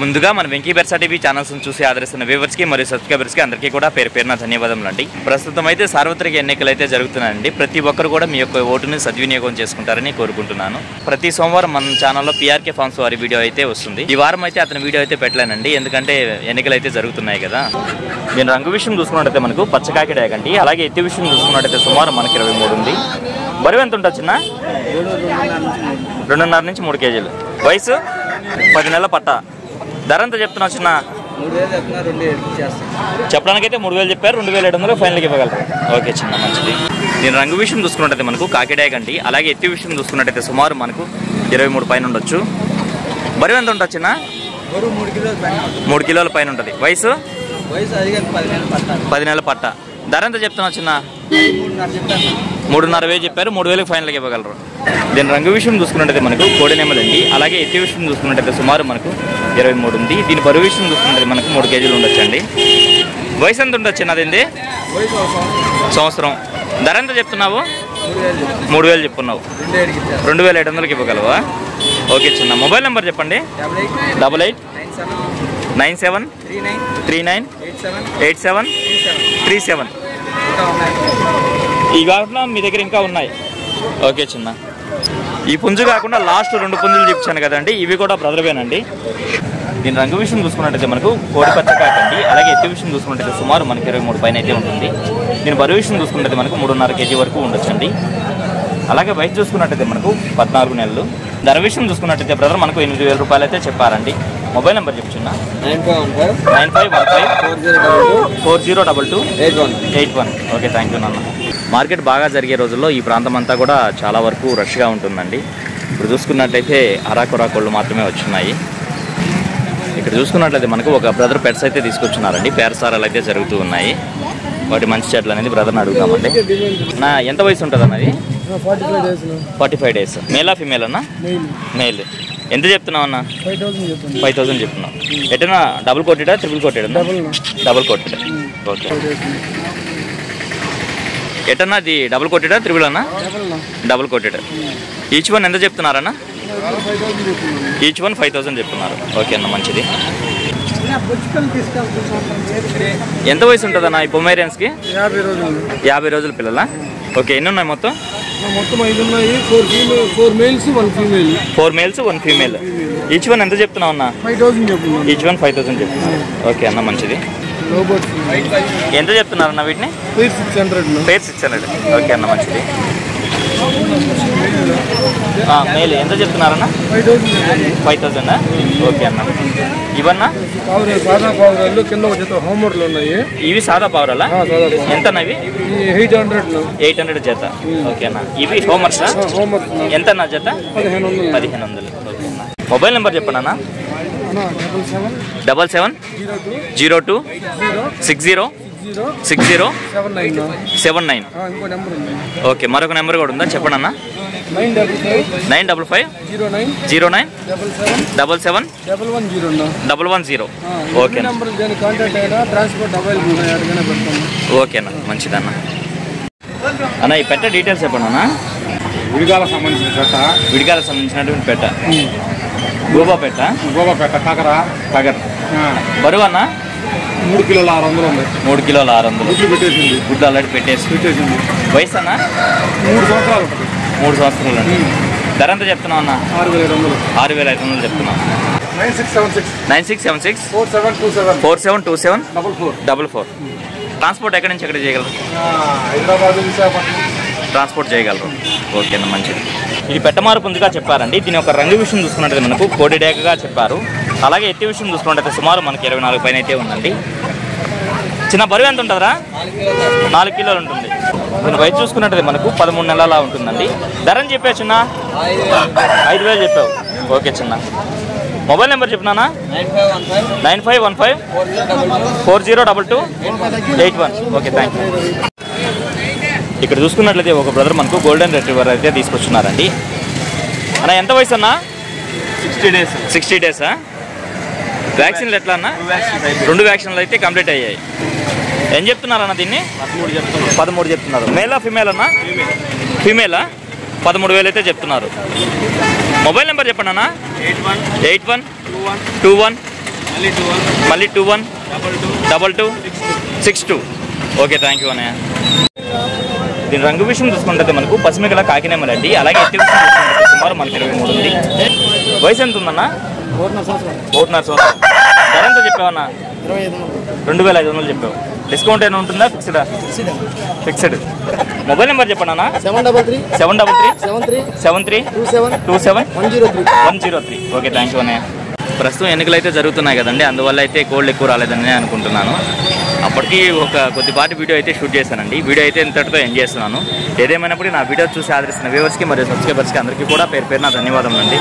ముందుగా మన Venky బెర్సా TV channels చూసి ఆదరిస్తున్న వ్యూవర్స్కి మరియు సబ్స్క్రైబర్స్కి అందరికీ కూడా పేరు పేరున ధన్యవాదములు అండి. ప్రస్తుతం అయితే సార్వత్రిక ఎన్నికలు అయితే జరుగుతున్నాయండి. ప్రతి ఒక్కరు కూడా మీ యొక్క ఓటుని సద్వినియోగం చేసుకుంటారని కోరుకుంటున్నాను. ప్రతి సోమవారం మన ఛానల్లో పీఆర్కే ఫార్మ్స్ వారి వీడియో అయితే వస్తుంది. ఈ వారం అయితే అతని వీడియో అయితే పెట్టలేనండి, ఎందుకంటే ఎన్నికలు అయితే జరుగుతున్నాయి కదా. నేను రంగు విషయం చూసుకున్నట్టయితే మనకు పచ్చకాకిడాకండి, అలాగే ఎత్తి విషయం చూసుకున్నట్టయితే సుమారు మనకి 23 ఉంది. బరువు ఎంత ఉంటుంది చిన్న? 2.5 నుంచి 3 కేజీలు. వయసు 10 నెలల పట్ట. ధర ఎంత చెప్తున్నావు చిన్న? చెప్పడానికైతే 3,000 చెప్పారు, 2,700 ఫైనల్కి ఇవ్వగలరు. ఓకే చిన్న, మంచిది. నేను రంగు విషయం చూసుకున్నట్టయితే మనకు కాకిడాకండి, అలాగే ఎత్తి విషయం చూసుకున్నట్టయితే సుమారు మనకు 23 పైన ఉండొచ్చు. బరువు ఎంత ఉంటుంది చిన్న? 3 కిలోల పైన ఉంటుంది. వయసు 10 నెలల పట్ట. ధర ఎంత చెప్తున్నావు చిన్న? 3,500 చెప్పారు, 3,000 ఫైనల్కి ఇవ్వగలరు. దీని రంగు విషయం చూసుకున్నట్టయితే మనకు కోడినెమ్మలండి, అలాగే ఎత్తి విషయం చూసుకున్నట్టయితే సుమారు మనకు 23 ఉంది. దీని బరువు విషయం చూసుకున్నట్టయితే మనకు 3 కేజీలు ఉండొచ్చండి. వయసు ఎంత ఉండొచ్చు చిన్న? అదేంది సంవత్సరం. ధర ఎంత చెప్తున్నావు? 3,000 చెప్తున్నావు, 2,700కి ఇవ్వగలవా? ఓకే చిన్న. మొబైల్ నెంబర్ చెప్పండి. 8897398737. ఈ కాకుండా మీ దగ్గర ఇంకా ఉన్నాయి. ఓకే చిన్న. ఈ పుంజు కాకుండా లాస్ట్ 2 పుంజులు చూపించాను కదండి, ఇవి కూడా బ్రదర్వేనండి. దీని రంగు విషయం చూసుకున్నట్టయితే మనకు కోడి పచ్చకాకండి, అలాగే ఎత్తి విషయం చూసుకున్నట్టయితే సుమారు మనకి 23 పైన అయితే ఉంటుంది. దీని బరువు విషయం చూసుకున్నట్టయితే మనకు 3.5 కేజీ వరకు ఉండొచ్చండి. అలాగే వయసు చూసుకున్నట్టయితే మనకు 14 నెలలు. ధర విషయం చూసుకున్నట్టయితే బ్రదర్ మనకు 8,000 రూపాయలు అయితే చెప్పారండి. మొబైల్ నెంబర్ చెప్తున్నా 9515402281. ఓకే, థ్యాంక్ యూ నాన్న. మార్కెట్ బాగా జరిగే రోజుల్లో ఈ ప్రాంతం అంతా కూడా చాలా వరకు రష్గా ఉంటుందండి. ఇప్పుడు చూసుకున్నట్లయితే అరాకొరా కోళ్ళు మాత్రమే వచ్చున్నాయి. ఇక్కడ చూసుకున్నట్లయితే మనకు ఒక బ్రదర్ పెట్స్ అయితే తీసుకొచ్చున్నారండి. పేరసారాలు అయితే జరుగుతూ ఉన్నాయి. వాటి మంచి చెట్లు అనేది బ్రదర్ని అడుగుతామండి. నా ఎంత వయసు ఉంటుంది అన్నది? 45 డేస్. మేలా ఫీమేల్ అన్నా? మేల్. ఎంత చెప్తున్నావు అన్న? 5,000 చెప్తున్నావు. ఎటన్నా డబుల్ కోటెడా ట్రిపుల్ కోటెడా? Double coated. ఓకే. ఎటన్నా అది డబుల్ కోటెడా ట్రిపుల్ అన్నా? Double coated. ఈచ్ వన్ ఎంత చెప్తున్నారన్నా? ఈచ్ వన్ 5,000 చెప్తున్నారు. ఓకే అన్న, మంచిది. ఎంత వయసు ఉంటుంది అన్న ఈ పొమేరియన్స్కి? 50 రోజుల పిల్లలా? ఓకే. ఎన్ని ఉన్నాయి మొత్తం? 5 ఉన్నాయి. 4 males 1 female. 4 males 1 female. Each one ఎంత చెప్తున్నావు అన్న? 5,000 చెప్తున్నాను. ఈచ్ వన్ 5,000 చెప్తున్నారు. ఓకే అన్న, మంచిది. ఎంత చెప్తున్నారన్న వీటిని? 600. ఓకే అన్న, మంచిది. మేల్ ఎంత చెప్తున్నారన్న? 5,000. ఓకే అన్న. ఇవన్నా కింద హోంవర్క్లు ఉన్నాయి. ఇవి సాదా పావురాలా? ఎంత అవి? 800 జత. ఓకే అన్న. ఇవి హోంవర్క్స్ ఎంత అన్న జత? 1,500. ఓకే అన్న. మొబైల్ నెంబర్ చెప్పండి అన్న. 77606079. ఓకే, మరొక నెంబర్ కూడా ఉందా? చెప్పండి అన్న. 9550977771110. ఓకే ఓకే అన్న, మంచిదన్న. అన్న ఈ పెట్ట డీటెయిల్స్ చెప్పండి అన్న. విడిగాలకు సంబంధించిన పెట్ట. విడిగాలకు సంబంధించినటువంటి పెట్ట. గోబా పెట్ట. కాకర. బరువు అన్న? 3 కిలోల 600 ఉంది. 3 కిలోల 600. పెట్టేసింది. గుడ్లు ఆల్రెడీ పెట్టేసింది. వయసు అన్న? 3 సంవత్సరాలు. 3 సంవత్సరాలు అండి. ధర ఎంత చెప్తున్నావు అన్న? 6,500 చెప్తున్నావు. 9676 4727 44. ట్రాన్స్పోర్ట్ ఎక్కడి నుంచి ఎక్కడ చేయగలరు? హైదరాబాద్ ట్రాన్స్పోర్ట్ చేయగలరు. ఓకే అన్న, మంచిది. ఇది పెట్టమారు పుంజుగా చెప్పారండి. దీని యొక్క రంగు విషయం చూసుకున్నట్టు మనకు కోడి డేకగా చెప్పారు. అలాగే ఎత్తి విషయం చూసుకున్నట్టయితే సుమారు మనకి 24 పైన అయితే ఉందండి. చిన్న బరువు ఎంత ఉంటుందిరా? 4 కిలోలు ఉంటుంది. దీని వయసు చూసుకున్నట్టయితే మనకు 13 నెలల ఉంటుందండి. ధరని చెప్పావు చిన్న? 5,000 చెప్పావు. ఓకే చిన్న. మొబైల్ నెంబర్ చెప్పినానా? 9515402281. Okay, thank you. ఇక్కడ చూసుకున్నట్లయితే ఒక బ్రదర్ మనకు గోల్డెన్ రిట్రీవర్ అయితే తీసుకొచ్చున్నారండి. అన్న ఎంత వయసు అన్న? 60 డేసా? వ్యాక్సిన్లు ఎట్లా అన్న? 2 వ్యాక్సిన్లు అయితే కంప్లీట్ అయ్యాయి. ఏం చెప్తున్నారన్న దీన్ని? 13 చెప్తున్నారు. మేలా ఫీమేల్ అన్న? ఫీమేలా? 13,000 అయితే చెప్తున్నారు. మొబైల్ నెంబర్ చెప్పండి అన్న. 8121 మళ్ళీ 21 22 62. ఓకే, థ్యాంక్ యూ అన్నయ్య. దీని రంగు విషయం చూసుకుంటే మనకు పసిమిగల కాకినేమలండి. అలాగే ఎత్తి విషయం చూసుకుంటే సుమారు మనకి 23 ఉంది. వయసు ఎంత ఉందన్న? 1.5 సంవత్సరం. ధర ఎంత చెప్పావన్నా? 2500 చెప్పావు. డిస్కౌంట్ ఏమైనా ఉంటుందా? ఫిక్స్డ్. మొబైల్ నెంబర్ చెప్పండి అన్న. 7337327 ఓకే, థ్యాంక్ యూ అన్నయ్య. ప్రస్తుతం ఎన్నికలు అయితే జరుగుతున్నాయి కదండి, అందువల్ల అయితే కోల్డ్ ఎక్కువ రాలేదని అనుకుంటున్నాను. అప్పటికి ఒక కొద్దిపాటి వీడియో అయితే షూట్ చేశానండి. వీడియో అయితే ఇంతటితో ఎండ్ చేస్తున్నాను. ఏదేమైనప్పుడు నా వీడియో చూసి ఆదరిస్తున్న వ్యూవర్స్కి మరియు సబ్స్క్రైబర్స్కి అందరికీ కూడా పేరు పేరున ధన్యవాదములు అండి.